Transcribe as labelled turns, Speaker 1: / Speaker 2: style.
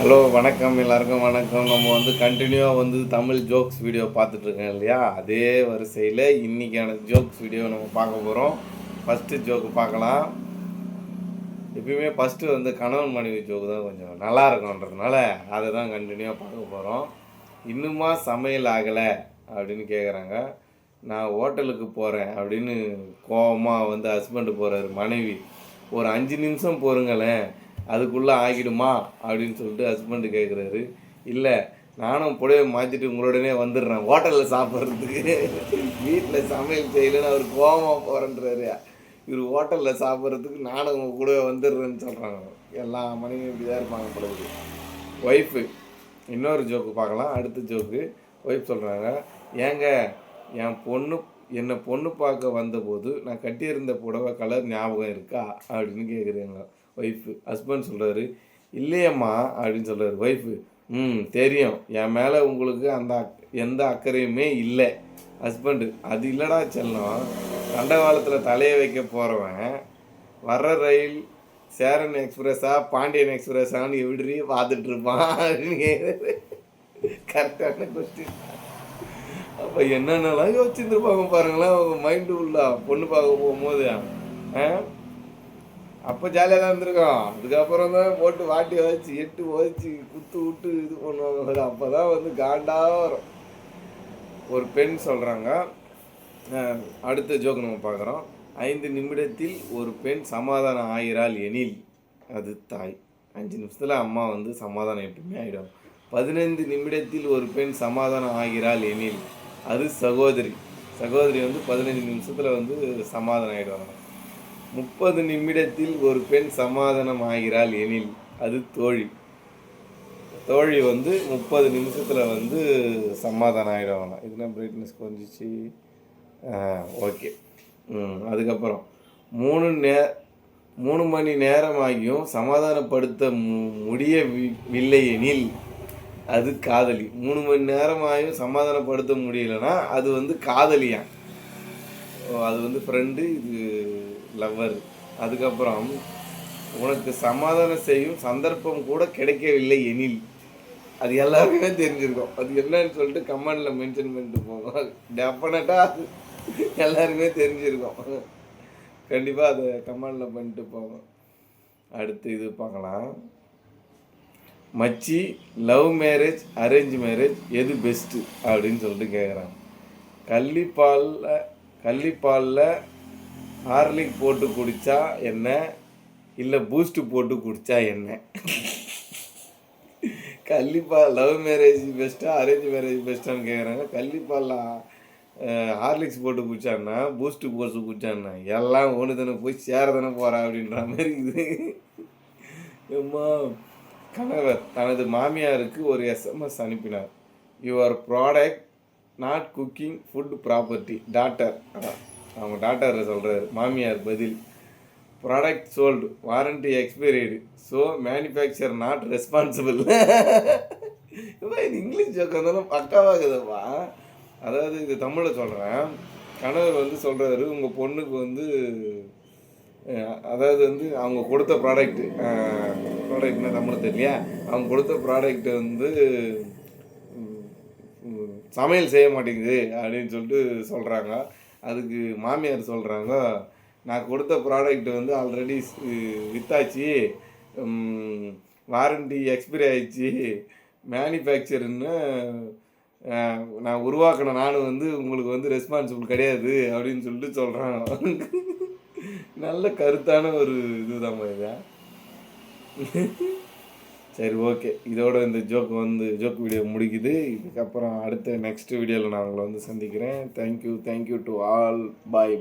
Speaker 1: Hello வணக்கம், எல்லாருக்கும் வணக்கம். நம்ம கண்டினியூவாக தமிழ் ஜோக்ஸ் வீடியோ பார்த்துட்ருக்கோம் இல்லையா? அதே வரிசையில் இன்றைக்கான ஜோக்ஸ் வீடியோ நம்ம பார்க்க போகிறோம். ஃபஸ்ட்டு ஜோக்கு பார்க்கலாம். எப்பயுமே ஃபஸ்ட்டு கணவன் மனைவி ஜோக்கு தான் கொஞ்சம் நல்லா இருக்கும்ன்றதுனால அதை தான் கண்டினியூவாக பார்க்க போகிறோம். இன்னுமா சமையல் ஆகலை அப்படின்னு கேட்குறாங்க. நான் ஹோட்டலுக்கு போகிறேன் அப்படின்னு கோபமாக ஹஸ்பண்டு போகிறாரு. மனைவி, ஒரு 5 நிமிஷம் பொறுங்களேன், அதுக்குள்ளே ஆகிடுமா அப்படின்னு சொல்லிட்டு ஹஸ்பண்டு கேட்குறாரு. இல்லை, நானும் புடவை மாற்றிட்டு உங்களோடனே வந்துடுறேன் ஹோட்டலில் சாப்பிட்றதுக்கு. வீட்டில் சமையல் செய்யலைன்னு அவர் கோபமாக போகிறேன்றாரு. இவர் ஹோட்டலில் சாப்பிட்றதுக்கு நானும் உங்கள் கூட வந்துடுறேன்னு சொல்கிறாங்க. எல்லா மனைவியும் இப்படி தான் இருப்பாங்க பொழுது. ஒய்ஃபு, இன்னொரு ஜோக்கு பார்க்கலாம். அடுத்த ஜோக்கு, ஒய்ஃப் சொல்கிறாங்க, ஏங்க என்னை பொண்ணு பார்க்க வந்தபோது நான் கட்டியிருந்த புடவை கலர் ஞாபகம் இருக்கா அப்படின்னு கேட்குறேங்க ஒய்ஃபு. ஹஸ்பண்ட் சொல்கிறாரு, இல்லையம்மா அப்படின்னு சொல்கிறாரு. ஒய்ஃபு, தெரியும், என் மேலே உங்களுக்கு எந்த அக்கறையுமே இல்லை. ஹஸ்பண்டு, அது இல்லைடா செல்லம், தண்டவாளத்தில் தலையை வைக்க போகிறவன் வர்ற ரயில் சேரன் எக்ஸ்பிரஸா பாண்டியன் எக்ஸ்பிரஸான்னு எப்படி பார்த்துட்ருப்பான் அப்படின்னு. கரெக்டான கொஸ்டின். அப்போ என்னென்னலாம் யோசிச்சுருப்பாங்க பாருங்களேன் அவங்க மைண்டு உள்ள பொண்ணு பார்க்க போகும்போது. அப்போ ஜாலியாக தான் இருந்திருக்கோம். அதுக்கப்புறம் தான் போட்டு வாட்டி வச்சு எட்டு வச்சு குத்து விட்டு இது பண்ணுவாங்க. அப்போ தான் காண்டாக வரும். ஒரு பெண் சொல்கிறாங்க. அடுத்த ஜோக்கு நம்ம பார்க்குறோம். 5 நிமிடத்தில் ஒரு பெண் சமாதானம் ஆகிறாள் எனில் அது தாய். 5 நிமிஷத்தில் அம்மா சமாதானம் எப்பவுமே ஆகிடும். 15 நிமிடத்தில் ஒரு பெண் சமாதானம் ஆகிறாள் எனில் அது சகோதரி. சகோதரி 15 நிமிஷத்தில் சமாதானம் ஆகிடுவாங்க. 30 நிமிடத்தில் ஒரு பெண் சமாதானம் ஆகிறாள் எனில் அது தோழி. தோழி 30 நிமிஷத்தில் சமாதானம் ஆகிடுவாங்க. இதுனா பிரைட்னஸ் கொஞ்சிச்சு. ஓகே. அதுக்கப்புறம் 3 மணி நேரமாகியும் சமாதானப்படுத்த முடியவில்லை எனில் அது காதலி. 3 மணி நேரமாயும் சமாதானப்படுத்த முடியலைன்னா அது காதலியா. அது ஃப்ரெண்டு, இது லவ்வர். அதுக்கப்புறம் உனக்கு சமாதானம் செய்யும் சந்தர்ப்பம் கூட கிடைக்கவில்லை எனில் அது எல்லாருக்குமே தெரிஞ்சிருக்கும். அது என்னன்னு சொல்லிட்டு கமெண்டில் மென்ஷன் பண்ணிட்டு போங்க. டெஃபினட்டாக எல்லாருக்குமே தெரிஞ்சிருக்கும். கண்டிப்பாக அதை கமெண்டில் பண்ணிட்டு போங்க. அடுத்து இது பார்க்கலாம். மச்சி, லவ் மேரேஜ் அரேஞ்ச் மேரேஜ் எது பெஸ்ட்டு அப்படின்னு சொல்லிட்டு கேட்குறாங்க. கள்ளிப்பாலில் ஹார்லிக் போட்டு குடித்தா என்ன, இல்லை பூஸ்ட்டு போட்டு குடித்தா என்ன? லவ் மேரேஜ் பெஸ்ட்டா அரேஞ்ச் மேரேஜ் பெஸ்ட்டான்னு கேட்குறாங்க. கள்ளிப்பாலில் ஹார்லிக்ஸ் போட்டு குடிச்சான்னா பூஸ்ட்டு போட்டு குடிச்சான்னா எல்லாம் ஒன்று தானே போய் சேரதானே போகிறா அப்படின்ற மாதிரி இது. கணவர் தனது மாமியாருக்கு ஒரு SMS அனுப்பினார். Your product not cooking food property daughter. அவங்க டாட்டரை சொல்கிறாரு. மாமியார் பதில், product sold, warranty expired, so manufacture not responsible. இது இங்கிலீஷ் ஜோக்கு இருந்தாலும் பக்காவாகுதுப்பா. அதாவது இது தமிழில் சொல்கிறேன். கணவர் சொல்கிறாரு, உங்கள் பொண்ணுக்கு அதாவது அவங்க கொடுத்த ப்ராடக்ட்னா தமிழ் தெரியலையா, அவங்க கொடுத்த ப்ராடக்ட் சமையல் செய்ய மாட்டேங்குது அப்படின்னு சொல்லிட்டு சொல்கிறாங்க. அதுக்கு மாமியார் சொல்கிறாங்க, நான் கொடுத்த ப்ராடக்ட் ஆல்ரெடி வித்தாச்சு, வாரண்டி எக்ஸ்பைரி ஆயிடுச்சு, மேனுஃபேக்சர்ன்னு நான் உருவாக்கின நானும் உங்களுக்கு ரெஸ்பான்சிபிள் கிடையாது அப்படின்னு சொல்லிட்டு சொல்கிறாங்க. நல்ல கருத்தான ஒரு இதுதான் இது. சரி, ஓகே. இதோட இந்த ஜோக் வீடியோ முடிக்குது. இதுக்கப்புறம் அடுத்த நெக்ஸ்ட் வீடியோவில் நான் உங்களை சந்திக்கிறேன். Thank you to all. பாய்.